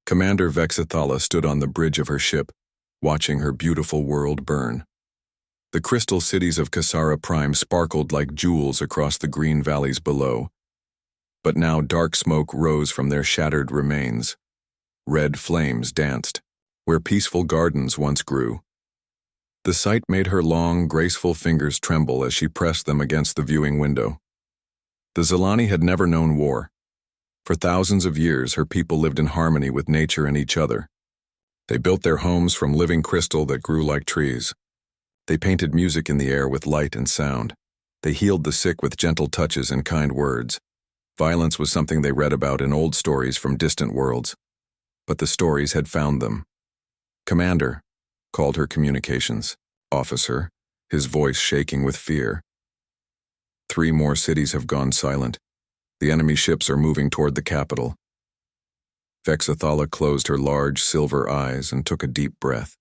Commander Vexathala stood on the bridge of her ship, watching her beautiful world burn. The crystal cities of Kasara Prime sparkled like jewels across the green valleys below, but now dark smoke rose from their shattered remains. Red flames danced, where peaceful gardens once grew. The sight made her long, graceful fingers tremble as she pressed them against the viewing window. The Zilani had never known war. For thousands of years, her people lived in harmony with nature and each other. They built their homes from living crystal that grew like trees. They painted music in the air with light and sound. They healed the sick with gentle touches and kind words. Violence was something they read about in old stories from distant worlds. But the stories had found them. "Commander," called her communications officer, his voice shaking with fear. "3 more cities have gone silent. The enemy ships are moving toward the capital." Vexathala closed her large silver eyes and took a deep breath.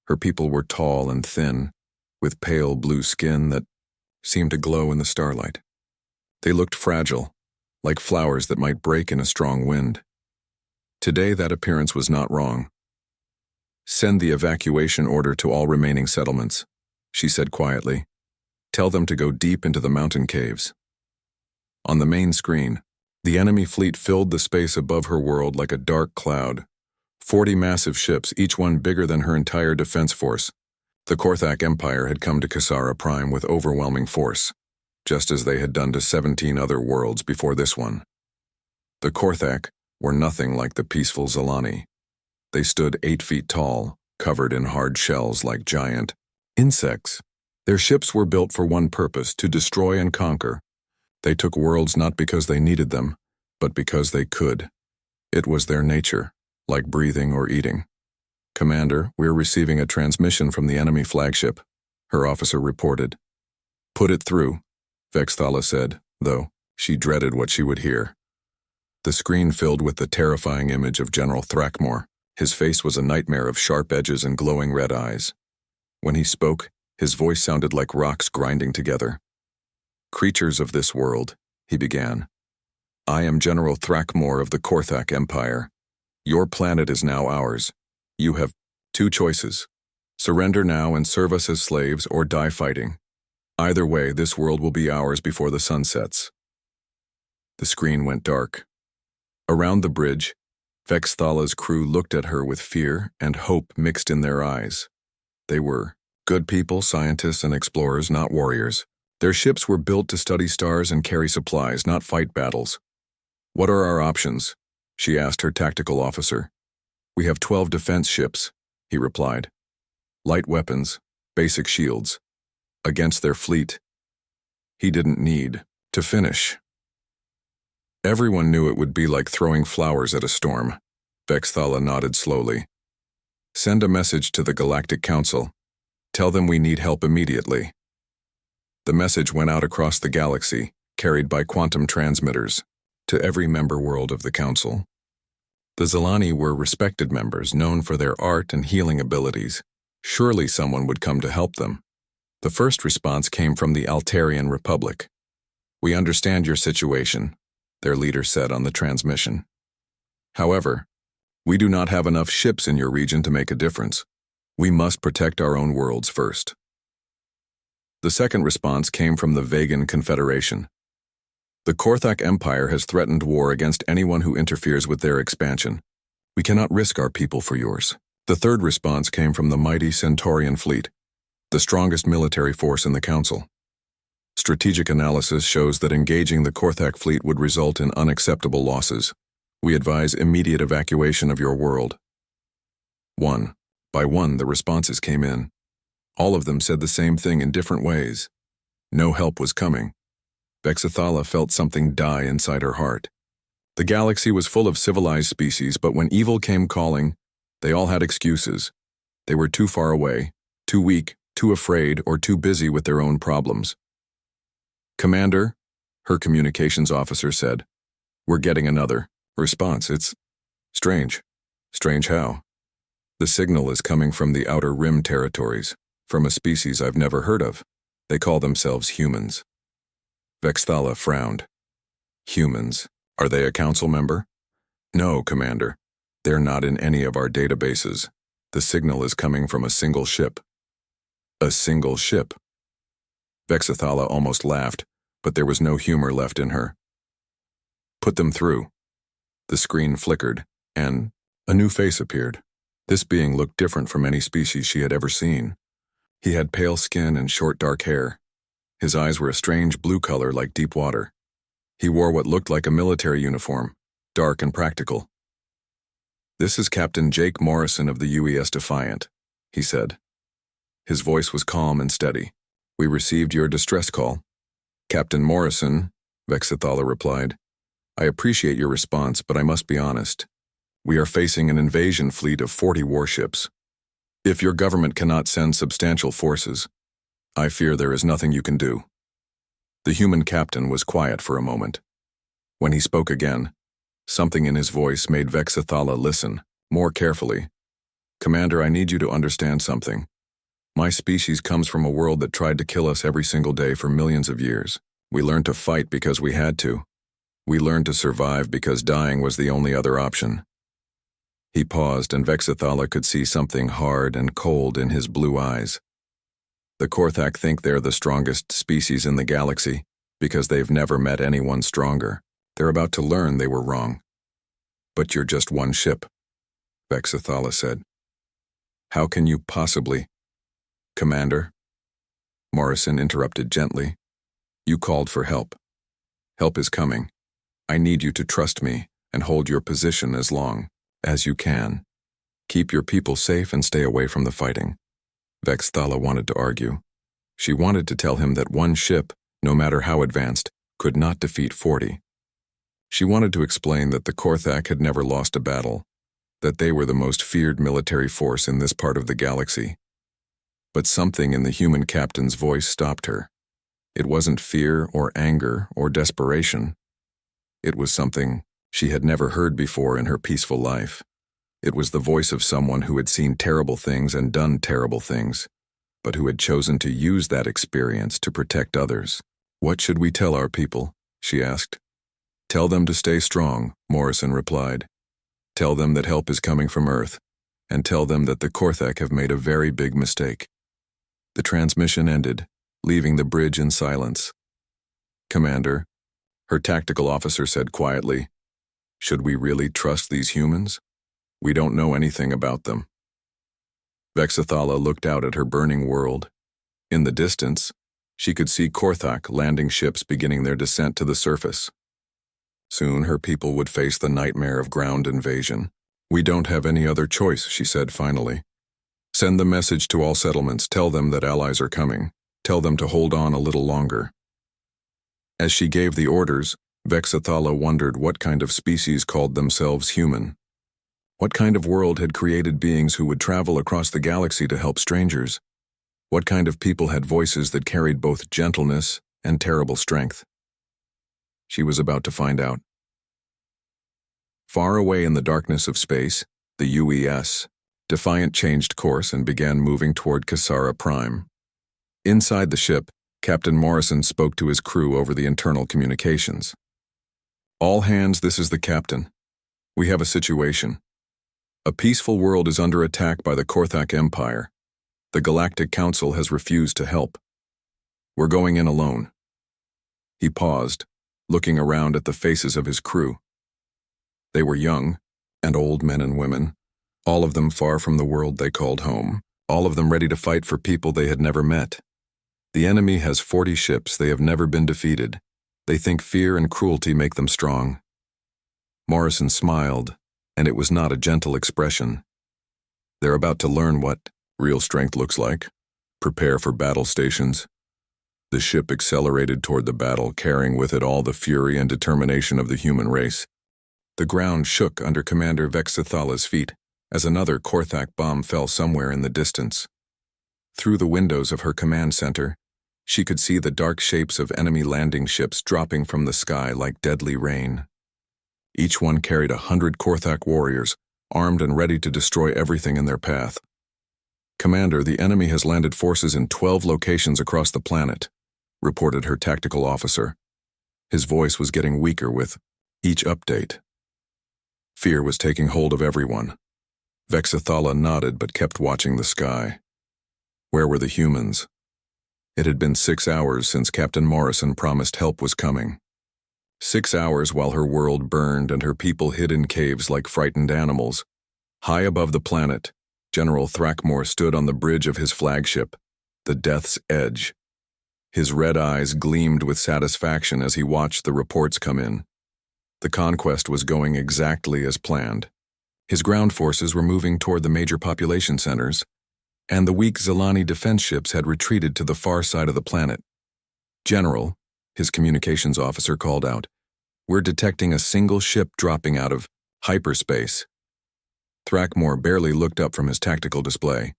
Her people were tall and thin, with pale blue skin that seemed to glow in the starlight. They looked fragile, like flowers that might break in a strong wind. Today that appearance was not wrong. "Send the evacuation order to all remaining settlements," she said quietly. "Tell them to go deep into the mountain caves." On the main screen, the enemy fleet filled the space above her world like a dark cloud. 40 massive ships, each one bigger than her entire defense force. The Korthak Empire had come to Kasara Prime with overwhelming force, just as they had done to 17 other worlds before this one. The Korthak were nothing like the peaceful Zilani. They stood 8 feet tall, covered in hard shells like giant insects. Their ships were built for one purpose: to destroy and conquer. They took worlds not because they needed them, but because they could. It was their nature, like breathing or eating. "Commander, we're receiving a transmission from the enemy flagship," her officer reported. "Put it through," Vexathala said, though she dreaded what she would hear. The screen filled with the terrifying image of General Thrackmore. His face was a nightmare of sharp edges and glowing red eyes. When he spoke, his voice sounded like rocks grinding together. "Creatures of this world," he began. "I am General Thrackmore of the Korthak Empire. Your planet is now ours. You have 2 choices. Surrender now and serve us as slaves, or die fighting. Either way, this world will be ours before the sun sets." The screen went dark. Around the bridge, Vexathala's crew looked at her with fear and hope mixed in their eyes. They were good people, scientists and explorers, not warriors. Their ships were built to study stars and carry supplies, not fight battles. "What are our options?" she asked her tactical officer. "We have 12 defense ships," he replied. "Light weapons, basic shields. Against their fleet." He didn't need to finish. Everyone knew it would be like throwing flowers at a storm. Vexathala nodded slowly. "Send a message to the Galactic Council. Tell them we need help immediately." The message went out across the galaxy, carried by quantum transmitters, to every member world of the Council. The Zilani were respected members, known for their art and healing abilities. Surely someone would come to help them. The first response came from the Altarian Republic. "We understand your situation," their leader said on the transmission. "However, we do not have enough ships in your region to make a difference. We must protect our own worlds first." The second response came from the Vegan Confederation. "The Korthak Empire has threatened war against anyone who interferes with their expansion. We cannot risk our people for yours." The third response came from the mighty Centaurian fleet, the strongest military force in the Council. "Strategic analysis shows that engaging the Korthak fleet would result in unacceptable losses. We advise immediate evacuation of your world." One by one, the responses came in. All of them said the same thing in different ways. No help was coming. Vexathala felt something die inside her heart. The galaxy was full of civilized species, but when evil came calling, they all had excuses. They were too far away, too weak, too afraid, or too busy with their own problems. "Commander," her communications officer said, "we're getting another response. It's strange." "Strange how?" "The signal is coming from the Outer Rim territories, from a species I've never heard of. They call themselves humans." Vexathala frowned. "Humans? Are they a council member?" "No, Commander. They're not in any of our databases. The signal is coming from a single ship. A single ship. Vexathala almost laughed, but there was no humor left in her. Put them through. The screen flickered, and a new face appeared. This being looked different from any species she had ever seen. He had pale skin and short dark hair. His eyes were a strange blue color like deep water. He wore what looked like a military uniform, dark and practical. "This is Captain Jake Morrison of the UES Defiant," he said. His voice was calm and steady. "We received your distress call." "Captain Morrison," Vexathala replied, "I appreciate your response, but I must be honest. We are facing an invasion fleet of 40 warships. If your government cannot send substantial forces, I fear there is nothing you can do." The human captain was quiet for a moment. When he spoke again, something in his voice made Vexathala listen more carefully. "Commander, I need you to understand something. My species comes from a world that tried to kill us every single day for millions of years. We learned to fight because we had to. We learned to survive because dying was the only other option." He paused, and Vexathala could see something hard and cold in his blue eyes. "The Korthak think they're the strongest species in the galaxy because they've never met anyone stronger. They're about to learn they were wrong." "But you're just one ship," Vexathala said. "How can you possibly—" "Commander," Morrison interrupted gently, "you called for help. Help is coming. I need you to trust me and hold your position as long as you can. Keep your people safe and stay away from the fighting." Vexathala wanted to argue. She wanted to tell him that one ship, no matter how advanced, could not defeat 40. She wanted to explain that the Korthak had never lost a battle, that they were the most feared military force in this part of the galaxy. But something in the human captain's voice stopped her. It wasn't fear or anger or desperation. It was something she had never heard before in her peaceful life. It was the voice of someone who had seen terrible things and done terrible things, but who had chosen to use that experience to protect others. "What should we tell our people?" she asked. "Tell them to stay strong," Morrison replied. "Tell them that help is coming from Earth, and tell them that the Korthak have made a very big mistake." The transmission ended, leaving the bridge in silence. "Commander," her tactical officer said quietly, "should we really trust these humans? We don't know anything about them." Vexathala looked out at her burning world. In the distance, she could see Korthak landing ships beginning their descent to the surface. Soon her people would face the nightmare of ground invasion. "We don't have any other choice," she said finally. "Send the message to all settlements. Tell them that allies are coming. Tell them to hold on a little longer." As she gave the orders, Vexathala wondered what kind of species called themselves human. What kind of world had created beings who would travel across the galaxy to help strangers? What kind of people had voices that carried both gentleness and terrible strength? She was about to find out. Far away in the darkness of space, the UES, Defiant changed course and began moving toward Kasara Prime. Inside the ship, Captain Morrison spoke to his crew over the internal communications. "All hands, this is the captain. We have a situation. A peaceful world is under attack by the Korthak Empire. The Galactic Council has refused to help. We're going in alone." He paused, looking around at the faces of his crew. They were young and old men and women, all of them far from the world they called home, all of them ready to fight for people they had never met. The enemy has 40 ships. They have never been defeated. They think fear and cruelty make them strong. Morrison smiled, and it was not a gentle expression. "They're about to learn what real strength looks like. Prepare for battle stations." The ship accelerated toward the battle, carrying with it all the fury and determination of the human race. The ground shook under Commander Vexathala's feet as another Korthak bomb fell somewhere in the distance. Through the windows of her command center, she could see the dark shapes of enemy landing ships dropping from the sky like deadly rain. Each one carried 100 Korthak warriors, armed and ready to destroy everything in their path. "Commander, the enemy has landed forces in 12 locations across the planet," reported her tactical officer. His voice was getting weaker with each update. Fear was taking hold of everyone. Vexathala nodded but kept watching the sky. Where were the humans? It had been 6 hours since Captain Morrison promised help was coming. 6 hours while her world burned and her people hid in caves like frightened animals. High above the planet, General Thrackmore stood on the bridge of his flagship, the Death's Edge. His red eyes gleamed with satisfaction as he watched the reports come in. The conquest was going exactly as planned. His ground forces were moving toward the major population centers, and the weak Zelani defense ships had retreated to the far side of the planet. General, his communications officer called out, "We're detecting a single ship dropping out of hyperspace." Thrackmore barely looked up from his tactical display.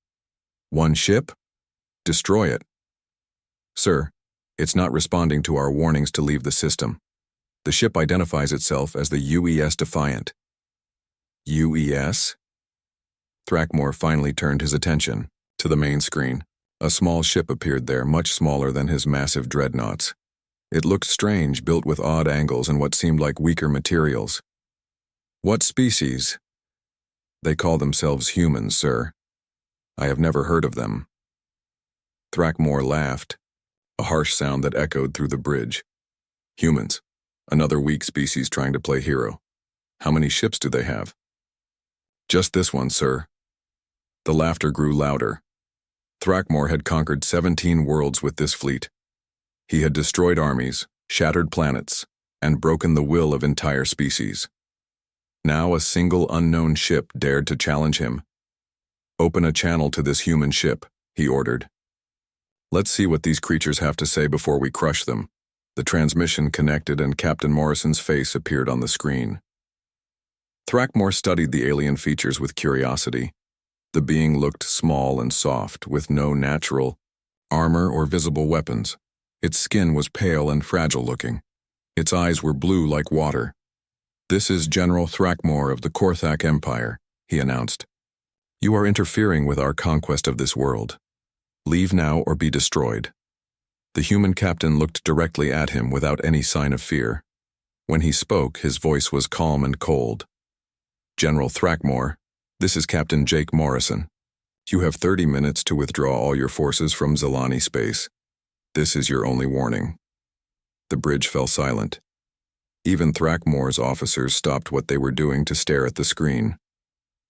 "One ship? Destroy it." "Sir, it's not responding to our warnings to leave the system. The ship identifies itself as the UES Defiant." UES? Thrackmore finally turned his attention to the main screen. A small ship appeared there, much smaller than his massive dreadnoughts. It looked strange, built with odd angles and what seemed like weaker materials. "What species?" "They call themselves humans, sir. I have never heard of them." Thrackmore laughed, a harsh sound that echoed through the bridge. "Humans. Another weak species trying to play hero. How many ships do they have?" "Just this one, sir." The laughter grew louder. Thrackmore had conquered 17 worlds with this fleet. He had destroyed armies, shattered planets, and broken the will of entire species. Now a single unknown ship dared to challenge him. "Open a channel to this human ship," he ordered. "Let's see what these creatures have to say before we crush them." The transmission connected and Captain Morrison's face appeared on the screen. Thrackmore studied the alien features with curiosity. The being looked small and soft, with no natural armor or visible weapons. Its skin was pale and fragile-looking. Its eyes were blue like water. "This is General Thrackmore of the Korthak Empire," he announced. "You are interfering with our conquest of this world. Leave now or be destroyed." The human captain looked directly at him without any sign of fear. When he spoke, his voice was calm and cold. "General Thrackmore, this is Captain Jake Morrison. You have 30 minutes to withdraw all your forces from Zelani space. This is your only warning." The bridge fell silent. Even Thrackmore's officers stopped what they were doing to stare at the screen.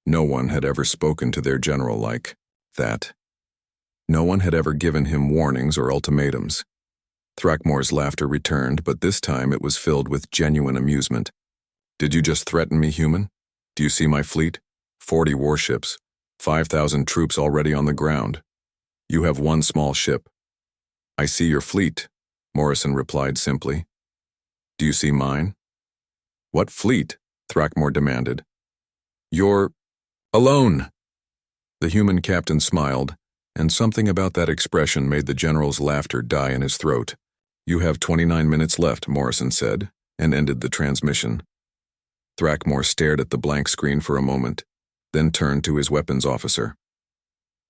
No one had ever spoken to their general like that. No one had ever given him warnings or ultimatums. Thrackmore's laughter returned, but this time it was filled with genuine amusement. "Did you just threaten me, human? Do you see my fleet? 40 warships, 5,000 troops already on the ground. You have one small ship." "I see your fleet," Morrison replied simply. "Do you see mine?" "What fleet?" Thrackmore demanded. "You're alone." The human captain smiled, and something about that expression made the general's laughter die in his throat. "You have 29 minutes left," Morrison said, and ended the transmission. Thrackmore stared at the blank screen for a moment, then turned to his weapons officer.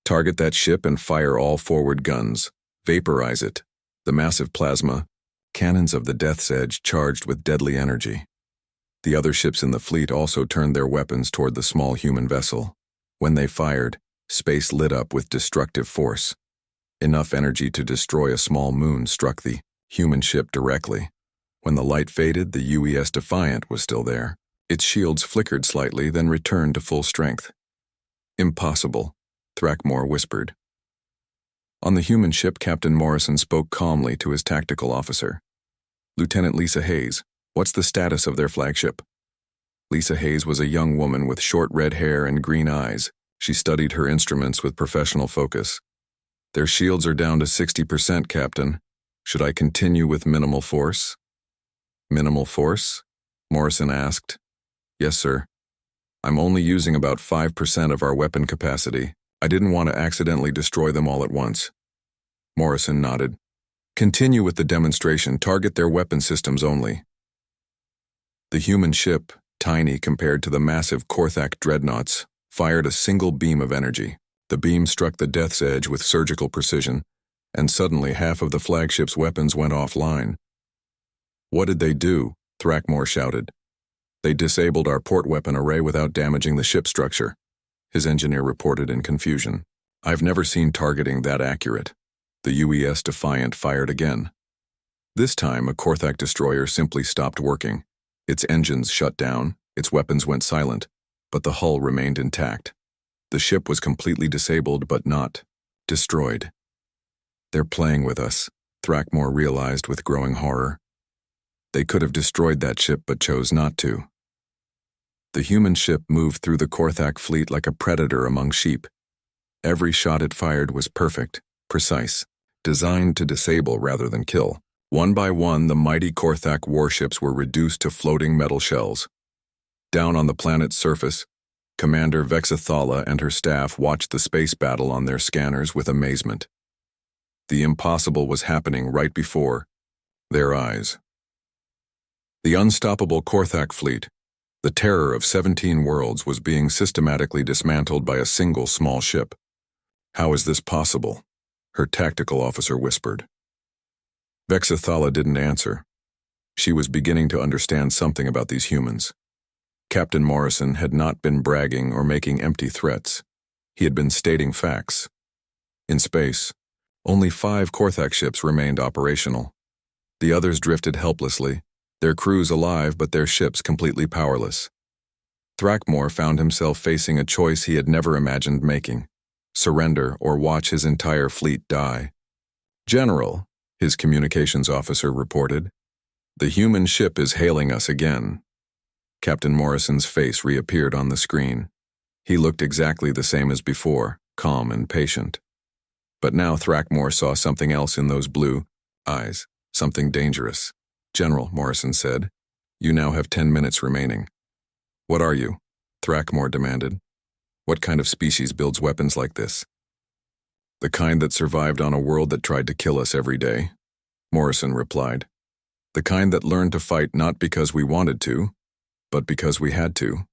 "Target that ship and fire all forward guns. Vaporize it." The massive plasma cannons of the Death's Edge charged with deadly energy. The other ships in the fleet also turned their weapons toward the small human vessel. When they fired, space lit up with destructive force. Enough energy to destroy a small moon struck the human ship directly. When the light faded, the UES Defiant was still there. Its shields flickered slightly, then returned to full strength. "Impossible," Thrackmore whispered. On the human ship, Captain Morrison spoke calmly to his tactical officer. "Lieutenant Lisa Hayes, what's the status of their flagship?" Lisa Hayes was a young woman with short red hair and green eyes. She studied her instruments with professional focus. "Their shields are down to 60%, Captain. Should I continue with minimal force?" "Minimal force?" Morrison asked. "Yes, sir. I'm only using about 5% of our weapon capacity. I didn't want to accidentally destroy them all at once." Morrison nodded. "Continue with the demonstration. Target their weapon systems only." The human ship, tiny compared to the massive Korthak dreadnoughts, fired a single beam of energy. The beam struck the Death's Edge with surgical precision, and suddenly half of the flagship's weapons went offline. "What did they do?" Thrackmore shouted. They disabled our port weapon array without damaging the ship structure, his engineer reported in confusion. I've never seen targeting that accurate. The UES Defiant fired again. This time, a Korthak destroyer simply stopped working. Its engines shut down, its weapons went silent, but the hull remained intact. The ship was completely disabled but not destroyed. They're playing with us, Thrackmore realized with growing horror. They could have destroyed that ship but chose not to. The human ship moved through the Korthak fleet like a predator among sheep. Every shot it fired was perfect, precise, designed to disable rather than kill. One by one, the mighty Korthak warships were reduced to floating metal shells. Down on the planet's surface, Commander Vexathala and her staff watched the space battle on their scanners with amazement. The impossible was happening right before their eyes. The unstoppable Korthak fleet, the terror of 17 worlds, was being systematically dismantled by a single small ship. How is this possible? Her tactical officer whispered. Vexathala didn't answer. She was beginning to understand something about these humans. Captain Morrison had not been bragging or making empty threats. He had been stating facts. In space, only 5 Korthak ships remained operational. The others drifted helplessly, their crews alive but their ships completely powerless. Thrackmore found himself facing a choice he had never imagined making: surrender or watch his entire fleet die. "General," his communications officer reported, "the human ship is hailing us again." Captain Morrison's face reappeared on the screen. He looked exactly the same as before, calm and patient. But now Thrackmore saw something else in those blue eyes, something dangerous. "General," Morrison said, "you now have 10 minutes remaining." "What are you?" Thrackmore demanded. "What kind of species builds weapons like this?" "The kind that survived on a world that tried to kill us every day," Morrison replied. "The kind that learned to fight not because we wanted to, but because we had to."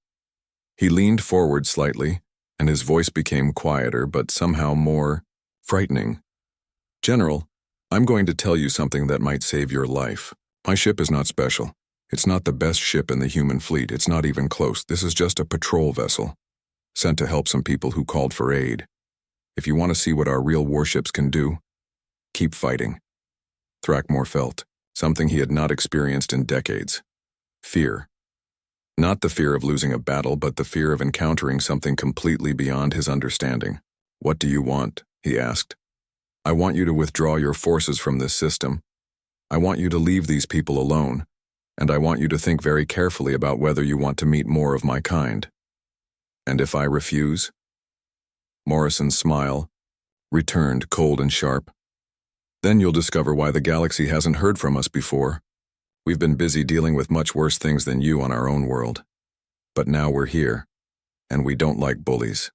He leaned forward slightly, and his voice became quieter but somehow more frightening. "General, I'm going to tell you something that might save your life. My ship is not special. It's not the best ship in the human fleet. It's not even close. This is just a patrol vessel, sent to help some people who called for aid. If you want to see what our real warships can do, keep fighting." Thrackmore felt something he had not experienced in decades: fear. Not the fear of losing a battle, but the fear of encountering something completely beyond his understanding. "What do you want?" he asked. "I want you to withdraw your forces from this system. I want you to leave these people alone, and I want you to think very carefully about whether you want to meet more of my kind." "And if I refuse?" Morrison's smile returned, cold and sharp. "Then you'll discover why the galaxy hasn't heard from us before. We've been busy dealing with much worse things than you on our own world. But now we're here, and we don't like bullies."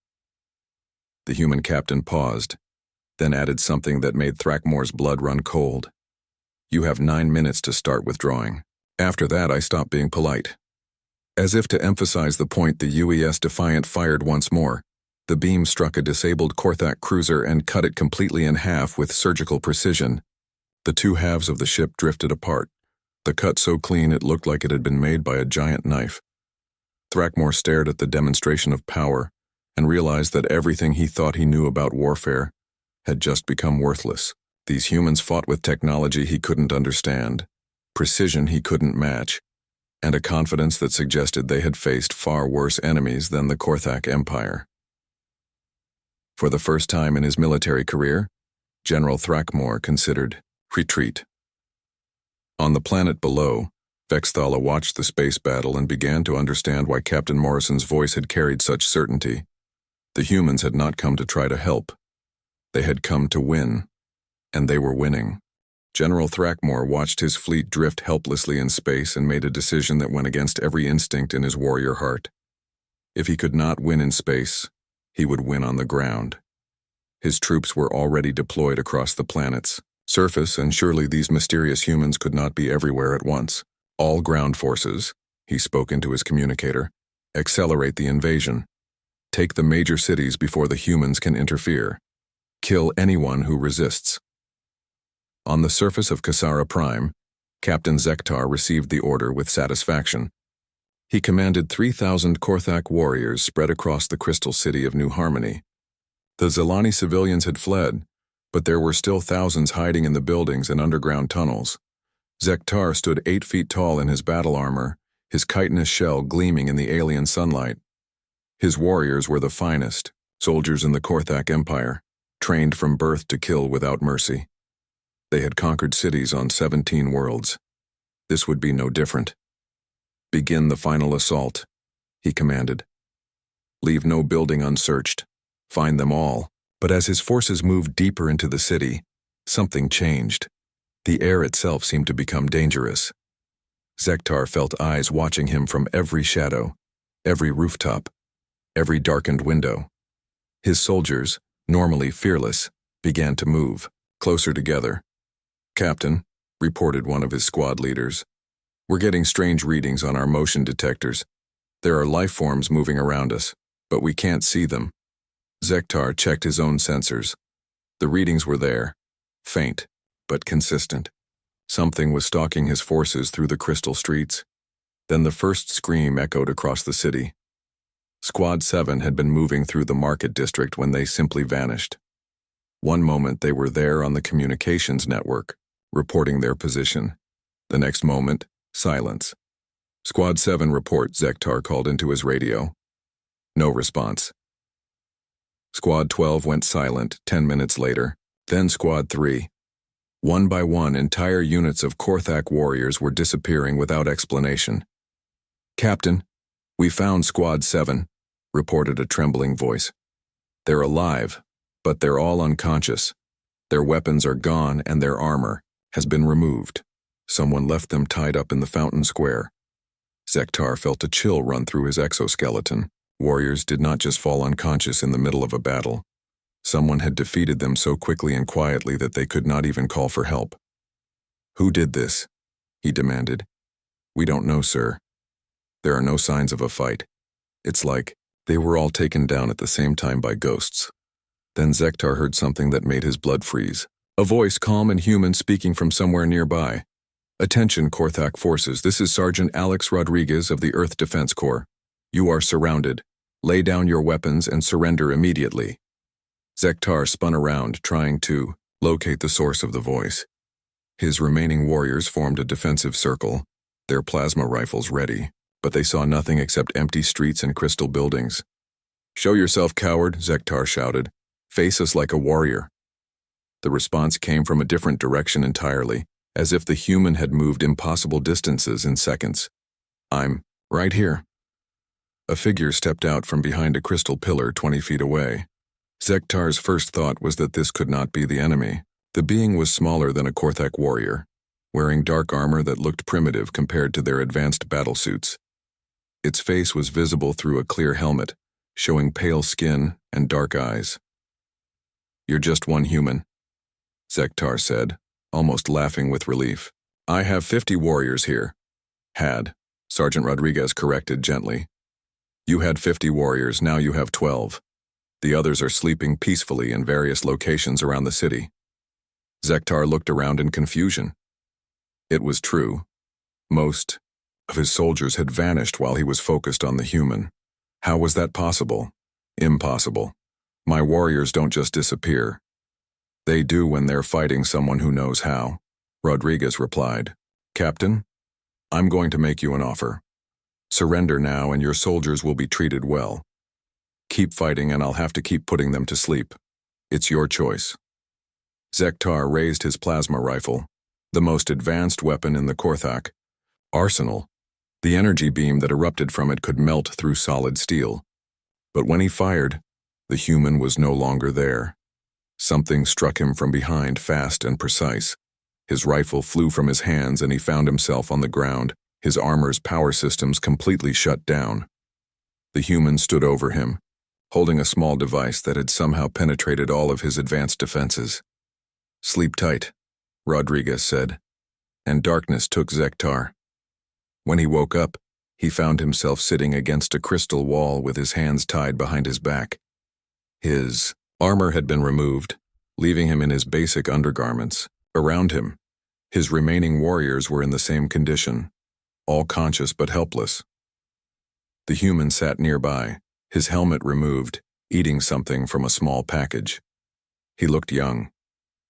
The human captain paused, then added something that made Thrackmore's blood run cold. "You have 9 minutes to start withdrawing. After that, I stop being polite." As if to emphasize the point, the UES Defiant fired once more. The beam struck a disabled Korthak cruiser and cut it completely in half with surgical precision. The two halves of the ship drifted apart, the cut so clean it looked like it had been made by a giant knife. Thrackmore stared at the demonstration of power and realized that everything he thought he knew about warfare had just become worthless. These humans fought with technology he couldn't understand, precision he couldn't match, and a confidence that suggested they had faced far worse enemies than the Korthak Empire. For the first time in his military career, General Thrackmore considered retreat. On the planet below, Vexathala watched the space battle and began to understand why Captain Morrison's voice had carried such certainty. The humans had not come to try to help. They had come to win, and they were winning. General Thrackmore watched his fleet drift helplessly in space and made a decision that went against every instinct in his warrior heart. If he could not win in space, he would win on the ground. His troops were already deployed across the planet's surface, and surely these mysterious humans could not be everywhere at once. "All ground forces," he spoke into his communicator, "accelerate the invasion. Take the major cities before the humans can interfere. Kill anyone who resists." On the surface of Kasara Prime, Captain Zektar received the order with satisfaction. He commanded 3,000 Korthak warriors spread across the crystal city of New Harmony. The Zelani civilians had fled, but there were still thousands hiding in the buildings and underground tunnels. Zektar stood 8 feet tall in his battle armor, his chitinous shell gleaming in the alien sunlight. His warriors were the finest, soldiers in the Korthak Empire, trained from birth to kill without mercy. They had conquered cities on 17 worlds. This would be no different. "Begin the final assault," he commanded. "Leave no building unsearched. Find them all." But as his forces moved deeper into the city, something changed. The air itself seemed to become dangerous. Zektar felt eyes watching him from every shadow, every rooftop, every darkened window. His soldiers, normally fearless, began to move, closer together. "Captain," reported one of his squad leaders, "we're getting strange readings on our motion detectors. There are life forms moving around us, but we can't see them." Zektar checked his own sensors. The readings were there, faint, but consistent. Something was stalking his forces through the crystal streets. Then the first scream echoed across the city. Squad 7 had been moving through the market district when they simply vanished. One moment they were there on the communications network, reporting their position. The next moment, silence. "Squad 7 report," Zektar called into his radio. No response. Squad 12 went silent 10 minutes later, then Squad 3. One by one, entire units of Korthak warriors were disappearing without explanation. "Captain, we found Squad 7, reported a trembling voice. "They're alive, but they're all unconscious. Their weapons are gone and their armor has been removed. Someone left them tied up in the fountain square." Zektar felt a chill run through his exoskeleton. Warriors did not just fall unconscious in the middle of a battle. Someone had defeated them so quickly and quietly that they could not even call for help. "Who did this?" he demanded. "We don't know, sir. There are no signs of a fight. It's like they were all taken down at the same time by ghosts." Then Zektar heard something that made his blood freeze. A voice, calm and human, speaking from somewhere nearby. "Attention, Korthak forces. This is Sergeant Alex Rodriguez of the Earth Defense Corps. You are surrounded. Lay down your weapons and surrender immediately." Zektar spun around, trying to locate the source of the voice. His remaining warriors formed a defensive circle, their plasma rifles ready, but they saw nothing except empty streets and crystal buildings. "Show yourself, coward," Zektar shouted. "Face us like a warrior." The response came from a different direction entirely, as if the human had moved impossible distances in seconds. "I'm right here." A figure stepped out from behind a crystal pillar 20 feet away. Zektar's first thought was that this could not be the enemy. The being was smaller than a Korthak warrior, wearing dark armor that looked primitive compared to their advanced battlesuits. Its face was visible through a clear helmet, showing pale skin and dark eyes. "You're just one human," Zektar said, almost laughing with relief. "I have 50 warriors here." "Had," Sergeant Rodriguez corrected gently. "You had 50 warriors, now you have 12. The others are sleeping peacefully in various locations around the city." Zektar looked around in confusion. It was true. Most of his soldiers had vanished while he was focused on the human. How was that possible? Impossible. My warriors don't just disappear. They do when they're fighting someone who knows how, Rodriguez replied. "Captain, I'm going to make you an offer. Surrender now and your soldiers will be treated well. Keep fighting and I'll have to keep putting them to sleep. It's your choice." Zektar raised his plasma rifle, the most advanced weapon in the Korthak arsenal. The energy beam that erupted from it could melt through solid steel. But when he fired, the human was no longer there. Something struck him from behind, fast and precise. His rifle flew from his hands and he found himself on the ground, his armor's power systems completely shut down. The human stood over him, holding a small device that had somehow penetrated all of his advanced defenses. "Sleep tight," Rodriguez said, and darkness took Zektar. When he woke up, he found himself sitting against a crystal wall with his hands tied behind his back. His armor had been removed, leaving him in his basic undergarments. Around him, his remaining warriors were in the same condition, all conscious but helpless. The human sat nearby, his helmet removed, eating something from a small package. He looked young,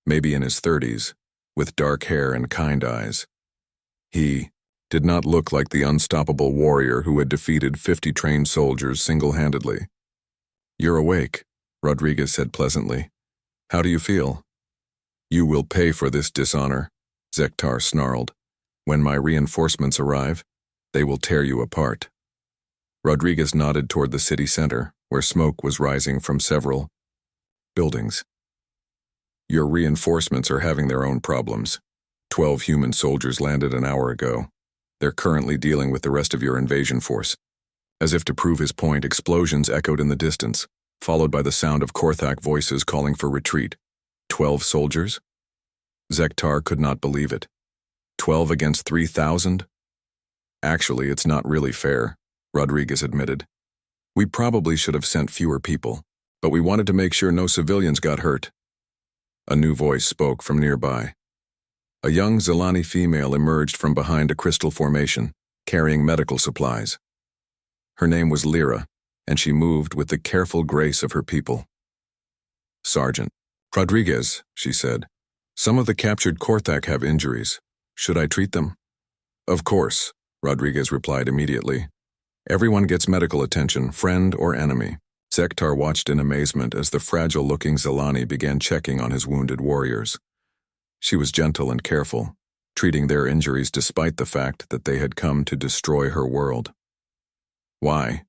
maybe in his 30s, with dark hair and kind eyes. He did not look like the unstoppable warrior who had defeated 50 trained soldiers single-handedly. "You're awake," Rodriguez said pleasantly. "How do you feel?" "You will pay for this dishonor," Zektar snarled. "When my reinforcements arrive, they will tear you apart." Rodriguez nodded toward the city center, where smoke was rising from several buildings. "Your reinforcements are having their own problems. 12 human soldiers landed an hour ago. They're currently dealing with the rest of your invasion force." As if to prove his point, explosions echoed in the distance, followed by the sound of Korthak voices calling for retreat. 12 soldiers? Zektar could not believe it. 12 against 3,000? "Actually, it's not really fair," Rodriguez admitted. "We probably should have sent fewer people, but we wanted to make sure no civilians got hurt." A new voice spoke from nearby. A young Zilani female emerged from behind a crystal formation, carrying medical supplies. Her name was Lyra, and she moved with the careful grace of her people. "Sergeant Rodriguez," she said, "some of the captured Korthak have injuries. Should I treat them?" "Of course," Rodriguez replied immediately. "Everyone gets medical attention, friend or enemy." Zektar watched in amazement as the fragile-looking Zilani began checking on his wounded warriors. She was gentle and careful, treating their injuries despite the fact that they had come to destroy her world. "Why?"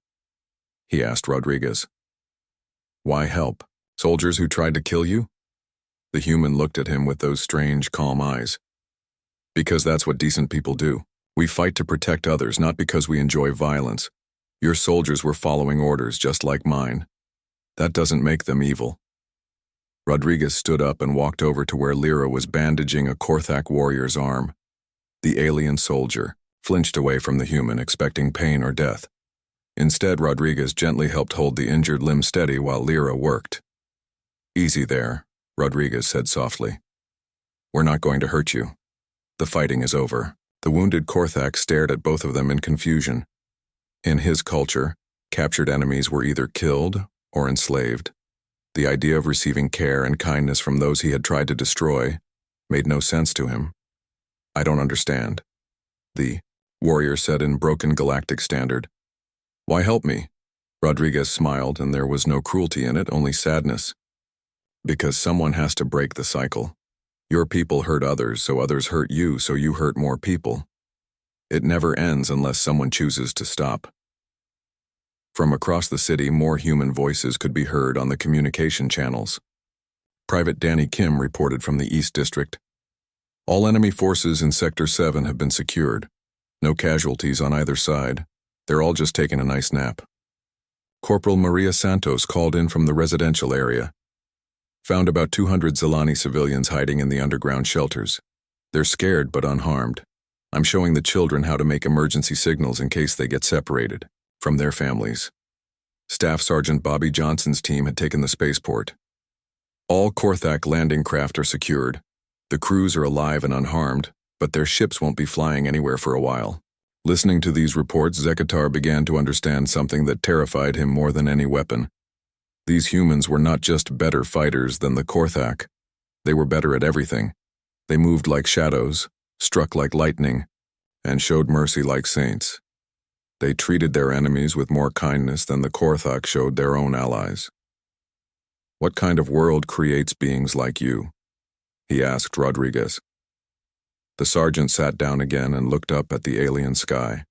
he asked Rodriguez. "Why help? Soldiers who tried to kill you?" The human looked at him with those strange, calm eyes. "Because that's what decent people do. We fight to protect others, not because we enjoy violence. Your soldiers were following orders just like mine. That doesn't make them evil." Rodriguez stood up and walked over to where Lyra was bandaging a Korthak warrior's arm. The alien soldier flinched away from the human, expecting pain or death. Instead, Rodriguez gently helped hold the injured limb steady while Lyra worked. "Easy there," Rodriguez said softly. "We're not going to hurt you. The fighting is over." The wounded Korthak stared at both of them in confusion. In his culture, captured enemies were either killed or enslaved. The idea of receiving care and kindness from those he had tried to destroy made no sense to him. "I don't understand," the warrior said in broken Galactic standard. "Why help me?" Rodriguez smiled, and there was no cruelty in it, only sadness. "Because someone has to break the cycle. Your people hurt others, so others hurt you, so you hurt more people. It never ends unless someone chooses to stop." From across the city, more human voices could be heard on the communication channels. Private Danny Kim reported from the East District. "All enemy forces in Sector 7 have been secured. No casualties on either side. They're all just taking a nice nap." Corporal Maria Santos called in from the residential area. "Found about 200 Zilani civilians hiding in the underground shelters. They're scared but unharmed. I'm showing the children how to make emergency signals in case they get separated from their families." Staff Sergeant Bobby Johnson's team had taken the spaceport. "All Korthak landing craft are secured. The crews are alive and unharmed, but their ships won't be flying anywhere for a while." Listening to these reports, Zektar began to understand something that terrified him more than any weapon. These humans were not just better fighters than the Korthak. They were better at everything. They moved like shadows, struck like lightning, and showed mercy like saints. They treated their enemies with more kindness than the Korthak showed their own allies. "What kind of world creates beings like you?" he asked Rodriguez. The sergeant sat down again and looked up at the alien sky.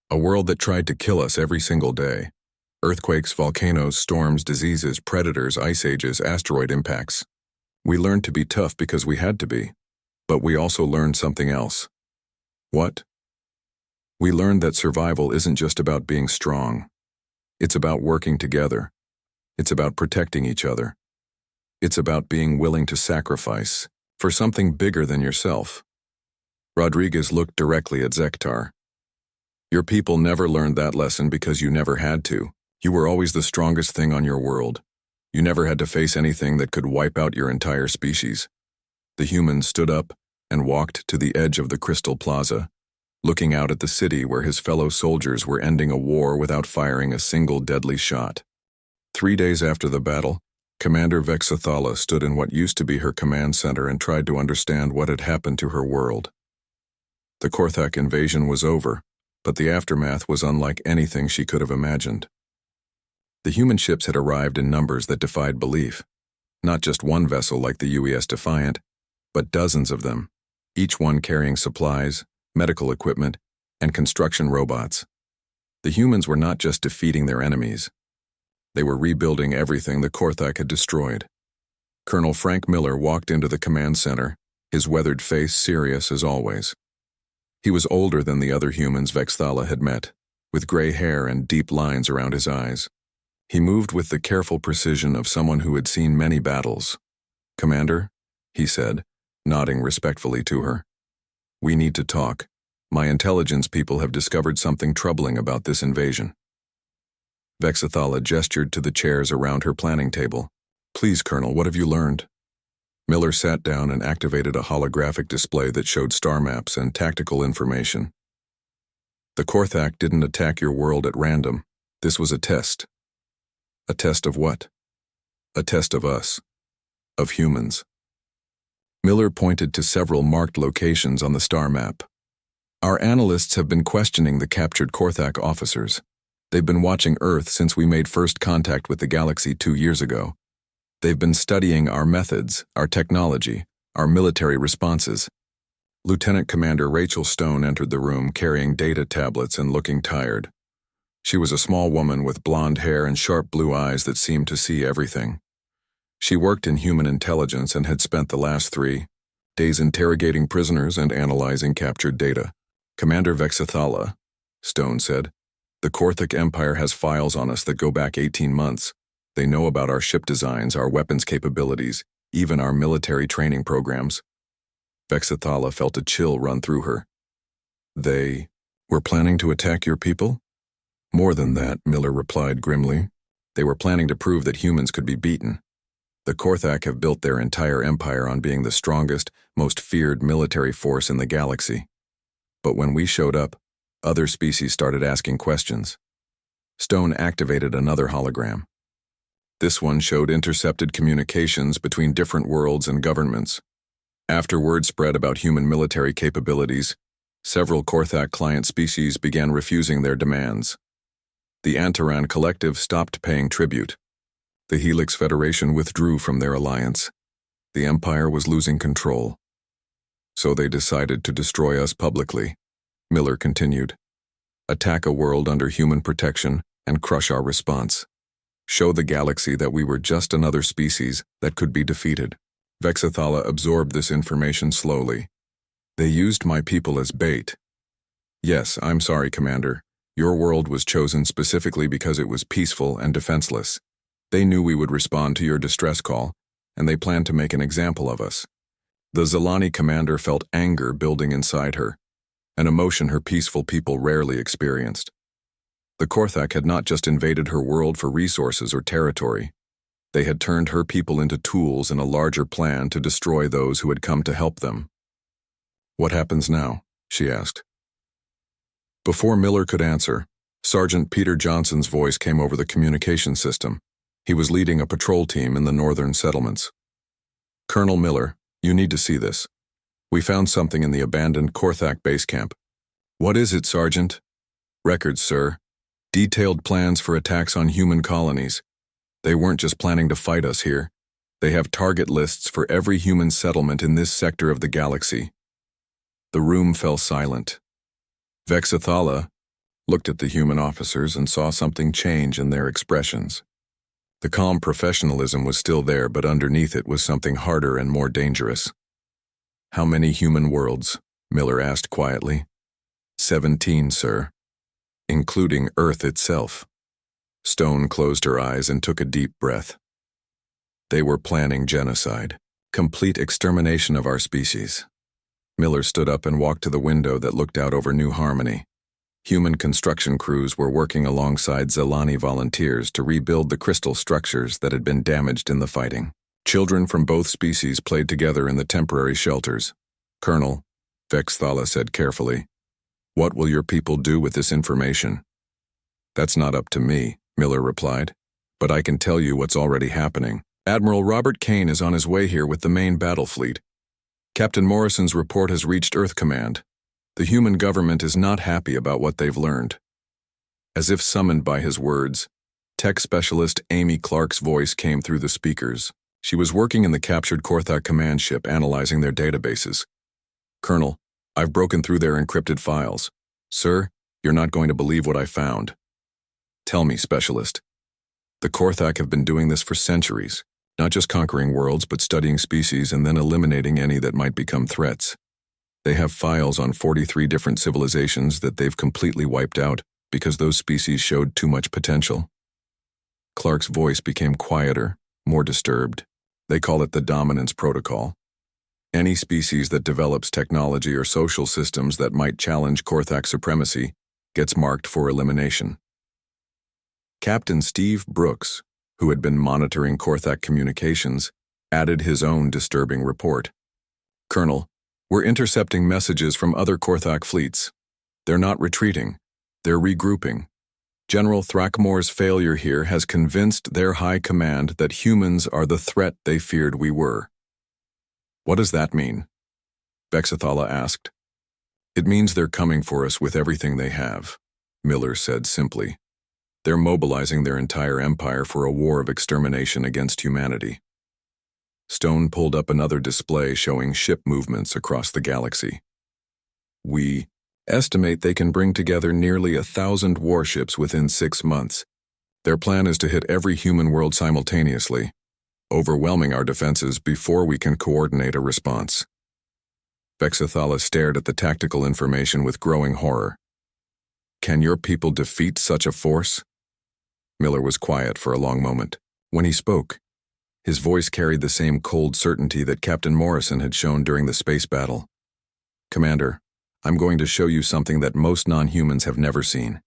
"A world that tried to kill us every single day. Earthquakes, volcanoes, storms, diseases, predators, ice ages, asteroid impacts. We learned to be tough because we had to be, but we also learned something else." "What?" "We learned that survival isn't just about being strong. It's about working together. It's about protecting each other. It's about being willing to sacrifice for something bigger than yourself." Rodriguez looked directly at Zektar. "Your people never learned that lesson because you never had to. You were always the strongest thing on your world. You never had to face anything that could wipe out your entire species." The human stood up and walked to the edge of the Crystal Plaza, looking out at the city where his fellow soldiers were ending a war without firing a single deadly shot. 3 days after the battle, Commander Vexathala stood in what used to be her command center and tried to understand what had happened to her world. The Korthak invasion was over, but the aftermath was unlike anything she could have imagined. The human ships had arrived in numbers that defied belief. Not just one vessel like the UES Defiant, but dozens of them, each one carrying supplies, medical equipment, and construction robots. The humans were not just defeating their enemies. They were rebuilding everything the Korthak had destroyed. Colonel Frank Miller walked into the command center, his weathered face serious as always. He was older than the other humans Vexathala had met, with gray hair and deep lines around his eyes. He moved with the careful precision of someone who had seen many battles. "Commander," he said, nodding respectfully to her. "We need to talk. My intelligence people have discovered something troubling about this invasion." Vexathala gestured to the chairs around her planning table. "Please, Colonel, what have you learned?" Miller sat down and activated a holographic display that showed star maps and tactical information. "The Korthak didn't attack your world at random. This was a test." "A test of what?" "A test of us. Of humans." Miller pointed to several marked locations on the star map. "Our analysts have been questioning the captured Korthak officers. They've been watching Earth since we made first contact with the galaxy 2 years ago. They've been studying our methods, our technology, our military responses." Lieutenant Commander Rachel Stone entered the room carrying data tablets and looking tired. She was a small woman with blonde hair and sharp blue eyes that seemed to see everything. She worked in human intelligence and had spent the last 3 days interrogating prisoners and analyzing captured data. "Commander Vexathala," Stone said, "the Korthak Empire has files on us that go back 18 months. They know about our ship designs, our weapons capabilities, even our military training programs." Vexathala felt a chill run through her. "They were planning to attack your people?" "More than that," Miller replied grimly. "They were planning to prove that humans could be beaten. The Korthak have built their entire empire on being the strongest, most feared military force in the galaxy. But when we showed up, other species started asking questions." Stone activated another hologram. This one showed intercepted communications between different worlds and governments. After word spread about human military capabilities, several Korthak client species began refusing their demands. The Antaran Collective stopped paying tribute. The Helix Federation withdrew from their alliance. The Empire was losing control. "So they decided to destroy us publicly," Miller continued. "Attack a world under human protection and crush our response. Show the galaxy that we were just another species that could be defeated." Vexathala absorbed this information slowly. "They used my people as bait." "Yes, I'm sorry, Commander. Your world was chosen specifically because it was peaceful and defenseless. They knew we would respond to your distress call, and they planned to make an example of us." The Zilani commander felt anger building inside her, an emotion her peaceful people rarely experienced. The Korthak had not just invaded her world for resources or territory. They had turned her people into tools in a larger plan to destroy those who had come to help them. "What happens now?" she asked. Before Miller could answer, Sergeant Peter Johnson's voice came over the communication system. He was leading a patrol team in the northern settlements. "Colonel Miller, you need to see this. We found something in the abandoned Korthak base camp." "What is it, Sergeant?" "Records, sir. Detailed plans for attacks on human colonies. They weren't just planning to fight us here. They have target lists for every human settlement in this sector of the galaxy." The room fell silent. Vexathala looked at the human officers and saw something change in their expressions. The calm professionalism was still there, but underneath it was something harder and more dangerous. "How many human worlds?" Miller asked quietly. 17, sir. Including Earth itself." Stone closed her eyes and took a deep breath. "They were planning genocide, complete extermination of our species." Miller stood up and walked to the window that looked out over New Harmony. Human construction crews were working alongside Zilani volunteers to rebuild the crystal structures that had been damaged in the fighting. Children from both species played together in the temporary shelters. "Colonel," Vexathala said carefully, What will your people do with this information? That's not up to me, Miller replied. But I can tell you what's already happening. Admiral Robert Kane is on his way here with the main battle fleet. Captain Morrison's report has reached Earth Command. The human government is not happy about what they've learned. As if summoned by his words, tech specialist Amy Clark's voice came through the speakers. She was working in the captured Korthak command ship analyzing their databases. Colonel, I've broken through their encrypted files. Sir, you're not going to believe what I found. Tell me, specialist. The Korthak have been doing this for centuries, not just conquering worlds, but studying species and then eliminating any that might become threats. They have files on 43 different civilizations that they've completely wiped out because those species showed too much potential. Clark's voice became quieter, more disturbed. They call it the Dominance Protocol. Any species that develops technology or social systems that might challenge Korthak supremacy gets marked for elimination. Captain Steve Brooks, who had been monitoring Korthak communications, added his own disturbing report. Colonel, we're intercepting messages from other Korthak fleets. They're not retreating. They're regrouping. General Thrackmore's failure here has convinced their high command that humans are the threat they feared we were. What does that mean? Vexathala asked. It means they're coming for us with everything they have, Miller said simply. They're mobilizing their entire empire for a war of extermination against humanity. Stone pulled up another display showing ship movements across the galaxy. We estimate they can bring together nearly 1,000 warships within 6 months. Their plan is to hit every human world simultaneously, overwhelming our defenses before we can coordinate a response. Vexathala stared at the tactical information with growing horror. Can your people defeat such a force? Miller was quiet for a long moment. When he spoke, his voice carried the same cold certainty that Captain Morrison had shown during the space battle. Commander, I'm going to show you something that most non-humans have never seen.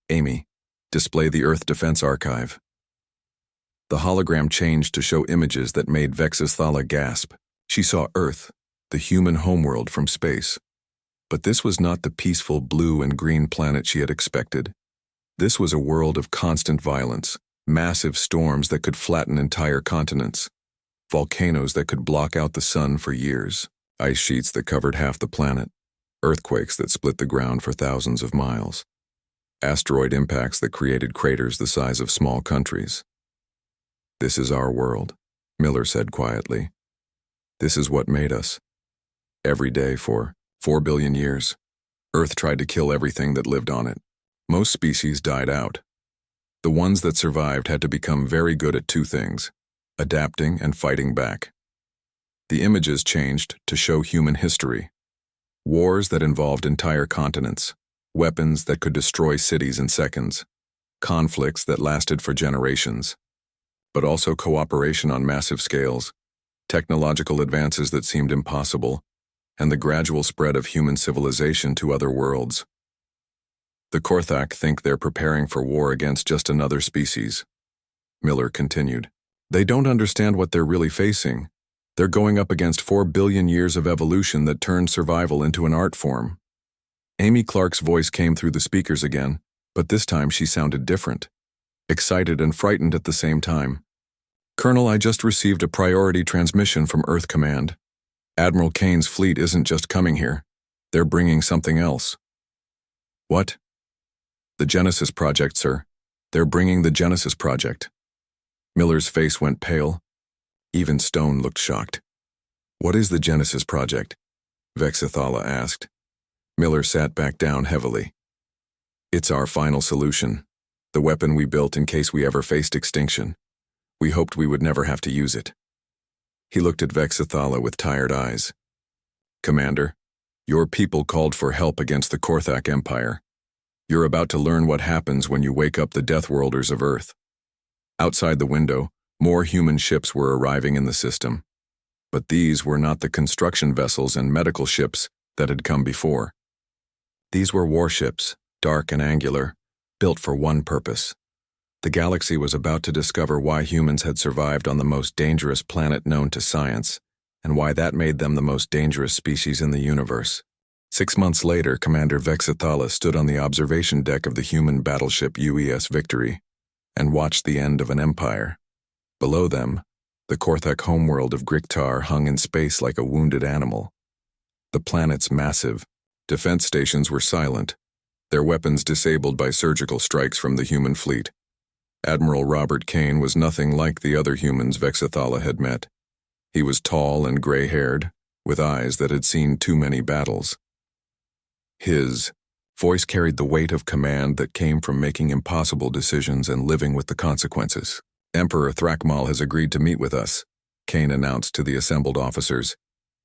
Amy, display the Earth Defense Archive. The hologram changed to show images that made Vexathala gasp. She saw Earth, the human homeworld from space. But this was not the peaceful blue and green planet she had expected. This was a world of constant violence, massive storms that could flatten entire continents, volcanoes that could block out the sun for years, ice sheets that covered half the planet, earthquakes that split the ground for thousands of miles, asteroid impacts that created craters the size of small countries. This is our world, Miller said quietly. This is what made us. Every day for 4 billion years, Earth tried to kill everything that lived on it. Most species died out. The ones that survived had to become very good at 2 things, adapting and fighting back. The images changed to show human history. Wars that involved entire continents, weapons that could destroy cities in seconds, conflicts that lasted for generations, but also cooperation on massive scales, technological advances that seemed impossible, and the gradual spread of human civilization to other worlds. The Korthak think they're preparing for war against just another species. Miller continued. They don't understand what they're really facing. They're going up against 4 billion years of evolution that turned survival into an art form. Amy Clark's voice came through the speakers again, but this time she sounded different, excited and frightened at the same time. Colonel, I just received a priority transmission from Earth Command. Admiral Kane's fleet isn't just coming here. They're bringing something else. What? The Genesis Project, sir. They're bringing the Genesis Project. Miller's face went pale. Even Stone looked shocked. What is the Genesis Project? Vexathala asked. Miller sat back down heavily. It's our final solution. The weapon we built in case we ever faced extinction. We hoped we would never have to use it. He looked at Vexathala with tired eyes. Commander, your people called for help against the Korthak Empire. You're about to learn what happens when you wake up the Deathworlders of Earth. Outside the window, more human ships were arriving in the system. But these were not the construction vessels and medical ships that had come before. These were warships, dark and angular, built for one purpose. The galaxy was about to discover why humans had survived on the most dangerous planet known to science, and why that made them the most dangerous species in the universe. 6 months later, Commander Vexithala stood on the observation deck of the human battleship UES Victory and watched the end of an empire. Below them, the Korthak homeworld of Griktar hung in space like a wounded animal. The planet's massive defense stations were silent, their weapons disabled by surgical strikes from the human fleet. Admiral Robert Kane was nothing like the other humans Vexithala had met. He was tall and gray-haired, with eyes that had seen too many battles. His voice carried the weight of command that came from making impossible decisions and living with the consequences. Emperor Thrakmal has agreed to meet with us, Kane announced to the assembled officers.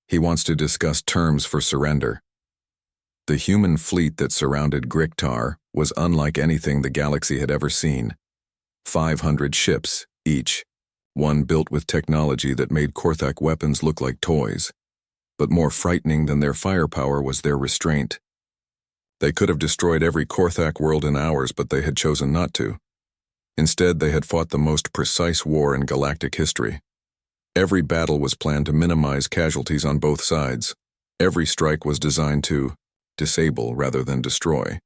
He wants to discuss terms for surrender. The human fleet that surrounded Griktar was unlike anything the galaxy had ever seen. 500 ships, each, one built with technology that made Korthak weapons look like toys. But more frightening than their firepower was their restraint. They could have destroyed every Korthak world in hours, but they had chosen not to. Instead, they had fought the most precise war in galactic history. Every battle was planned to minimize casualties on both sides. Every strike was designed to disable rather than destroy.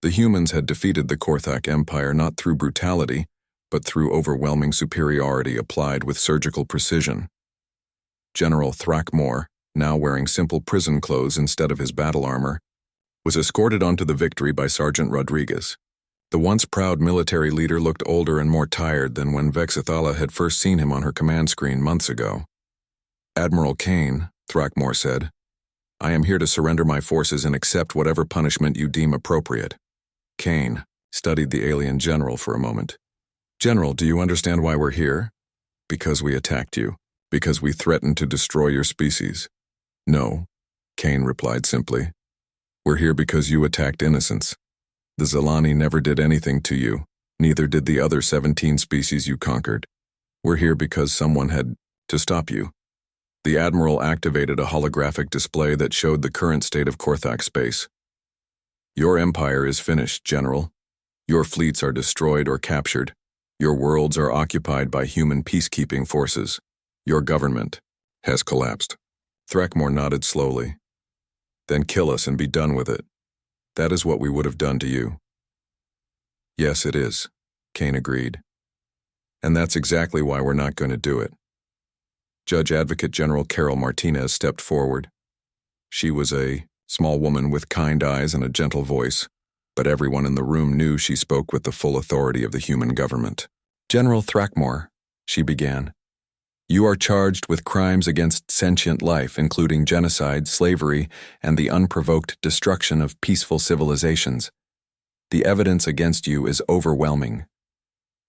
The humans had defeated the Korthak Empire not through brutality, but through overwhelming superiority applied with surgical precision. General Thrakmor, now wearing simple prison clothes instead of his battle armor, was escorted onto the Victory by Sergeant Rodriguez. The once proud military leader looked older and more tired than when Vexithala had first seen him on her command screen months ago. Admiral Kane, Thrakmor said, I am here to surrender my forces and accept whatever punishment you deem appropriate. Kane studied the alien general for a moment. General, do you understand why we're here? Because we attacked you. Because we threatened to destroy your species. No, Kane replied simply. We're here because you attacked innocents. The Zilani never did anything to you, neither did the other 17 species you conquered. We're here because someone had to stop you. The Admiral activated a holographic display that showed the current state of Korthak space. Your empire is finished, General. Your fleets are destroyed or captured. Your worlds are occupied by human peacekeeping forces. Your government has collapsed. Thrakmor nodded slowly. Then kill us and be done with it. That is what we would have done to you. Yes, it is, Kane agreed. And that's exactly why we're not going to do it. Judge Advocate General Carol Martinez stepped forward. She was a small woman with kind eyes and a gentle voice, but everyone in the room knew she spoke with the full authority of the human government. General Thrakmor, she began, you are charged with crimes against sentient life, including genocide, slavery, and the unprovoked destruction of peaceful civilizations. The evidence against you is overwhelming.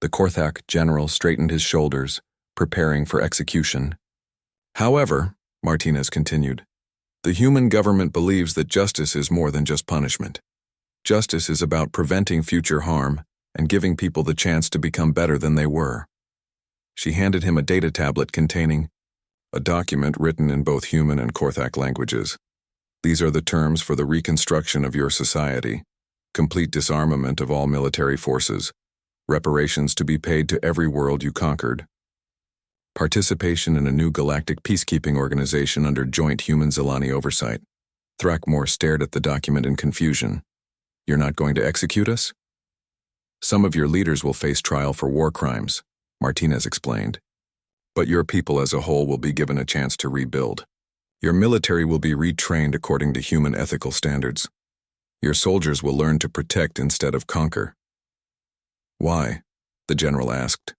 The Korthak general straightened his shoulders, preparing for execution. However, Martinez continued, the human government believes that justice is more than just punishment. Justice is about preventing future harm and giving people the chance to become better than they were. She handed him a data tablet containing a document written in both human and Korthak languages. These are the terms for the reconstruction of your society, complete disarmament of all military forces, reparations to be paid to every world you conquered, participation in a new galactic peacekeeping organization under joint human-Zilani oversight. Thrakmor stared at the document in confusion. You're not going to execute us? Some of your leaders will face trial for war crimes, Martinez explained. But your people as a whole will be given a chance to rebuild. Your military will be retrained according to human ethical standards. Your soldiers will learn to protect instead of conquer. Why? The general asked.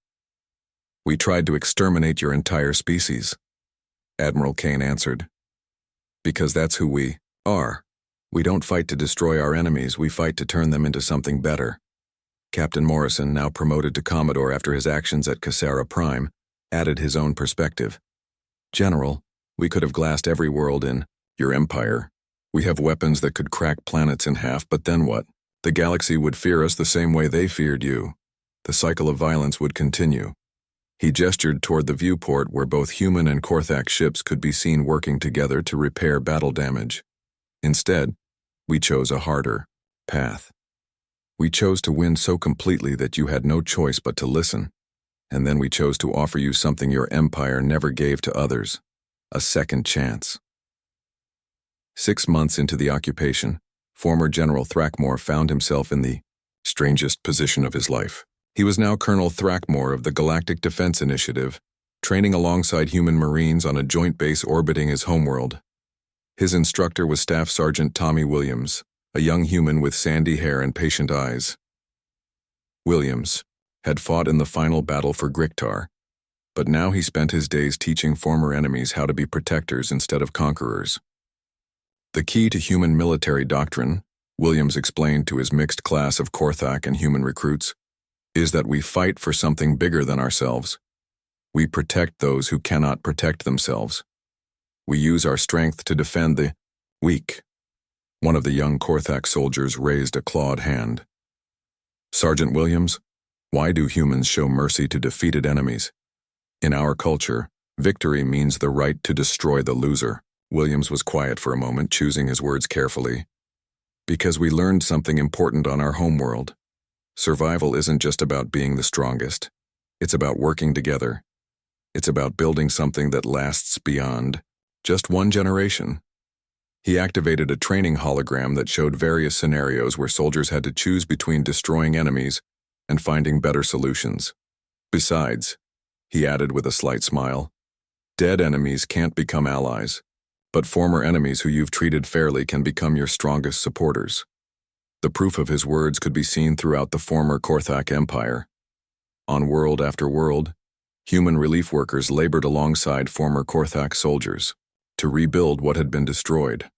We tried to exterminate your entire species, Admiral Kane answered. Because that's who we are. We don't fight to destroy our enemies, we fight to turn them into something better. Captain Morrison, now promoted to Commodore after his actions at Kasara Prime, added his own perspective. General, we could have glassed every world in your empire. We have weapons that could crack planets in half, but then what? The galaxy would fear us the same way they feared you. The cycle of violence would continue. He gestured toward the viewport where both human and Korthak ships could be seen working together to repair battle damage. Instead, we chose a harder path. We chose to win so completely that you had no choice but to listen. And then we chose to offer you something your empire never gave to others, a second chance. 6 months into the occupation, former General Thrackmore found himself in the strangest position of his life. He was now Colonel Thrackmore of the Galactic Defense Initiative, training alongside human Marines on a joint base orbiting his homeworld. His instructor was Staff Sergeant Tommy Williams, a young human with sandy hair and patient eyes. Williams had fought in the final battle for Griktar, but now he spent his days teaching former enemies how to be protectors instead of conquerors. The key to human military doctrine, Williams explained to his mixed class of Korthak and human recruits, is that we fight for something bigger than ourselves. We protect those who cannot protect themselves. We use our strength to defend the weak. One of the young Korthak soldiers raised a clawed hand. Sergeant Williams, why do humans show mercy to defeated enemies? In our culture, victory means the right to destroy the loser. Williams was quiet for a moment, choosing his words carefully. Because we learned something important on our homeworld. Survival isn't just about being the strongest. It's about working together. It's about building something that lasts beyond just one generation. He activated a training hologram that showed various scenarios where soldiers had to choose between destroying enemies and finding better solutions. Besides, he added with a slight smile, dead enemies can't become allies, but former enemies who you've treated fairly can become your strongest supporters. The proof of his words could be seen throughout the former Korthak Empire. On world after world, human relief workers labored alongside former Korthak soldiers to rebuild what had been destroyed.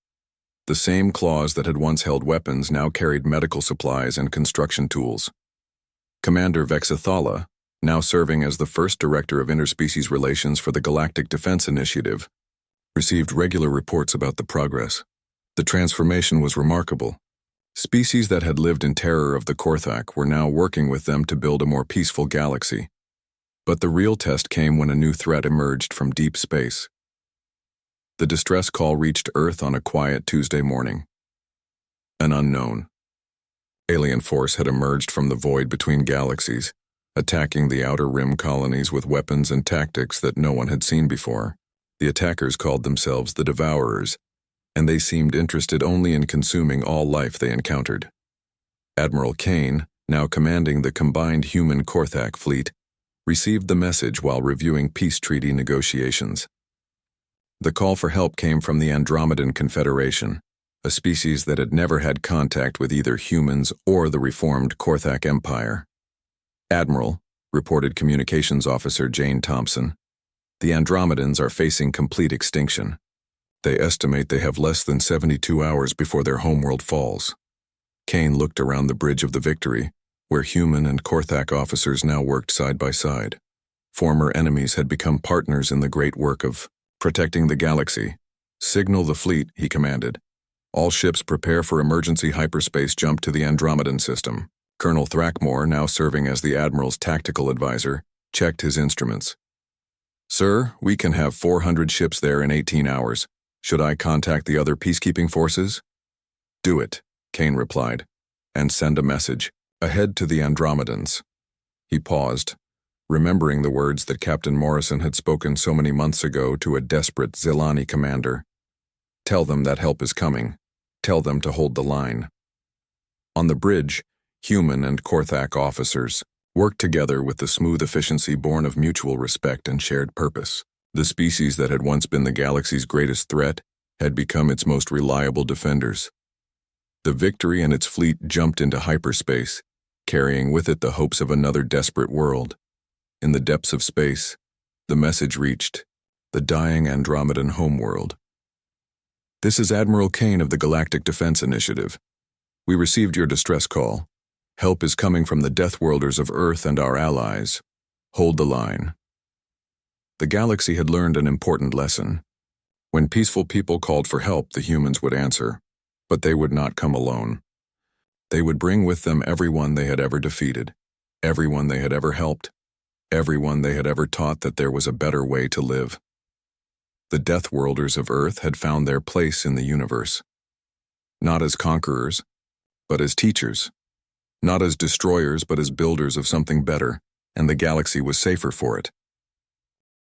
The same claws that had once held weapons now carried medical supplies and construction tools. Commander Vexathala, now serving as the first director of interspecies relations for the Galactic Defense Initiative, received regular reports about the progress. The transformation was remarkable. Species that had lived in terror of the Korthak were now working with them to build a more peaceful galaxy. But the real test came when a new threat emerged from deep space. The distress call reached Earth on a quiet Tuesday morning. An unknown alien force had emerged from the void between galaxies, attacking the outer rim colonies with weapons and tactics that no one had seen before. The attackers called themselves the Devourers, and they seemed interested only in consuming all life they encountered. Admiral Kane, now commanding the combined human Korthak fleet, received the message while reviewing peace treaty negotiations. The call for help came from the Andromedan Confederation, a species that had never had contact with either humans or the reformed Korthak Empire. Admiral, reported Communications Officer Jane Thompson, the Andromedans are facing complete extinction. They estimate they have less than 72 hours before their homeworld falls. Kane looked around the Bridge of the Victory, where human and Korthak officers now worked side by side. Former enemies had become partners in the great work of protecting the galaxy. Signal the fleet, he commanded. All ships prepare for emergency hyperspace jump to the Andromedan system. Colonel Thrackmore, now serving as the Admiral's tactical advisor, checked his instruments. Sir, we can have 400 ships there in 18 hours. Should I contact the other peacekeeping forces? Do it, Kane replied, and send a message, ahead to the Andromedans. He paused, remembering the words that Captain Morrison had spoken so many months ago to a desperate Zilani commander. Tell them that help is coming. Tell them to hold the line. On the bridge, human and Korthak officers worked together with the smooth efficiency born of mutual respect and shared purpose. The species that had once been the galaxy's greatest threat had become its most reliable defenders. The Victory and its fleet jumped into hyperspace, carrying with it the hopes of another desperate world. In the depths of space, the message reached the dying Andromedan homeworld. This is Admiral Kane of the Galactic Defense Initiative. We received your distress call. Help is coming from the Deathworlders of Earth and our allies. Hold the line. The galaxy had learned an important lesson. When peaceful people called for help, the humans would answer, but they would not come alone. They would bring with them everyone they had ever defeated, everyone they had ever helped, everyone they had ever taught that there was a better way to live. The Deathworlders of Earth had found their place in the universe. Not as conquerors, but as teachers. Not as destroyers, but as builders of something better, and the galaxy was safer for it.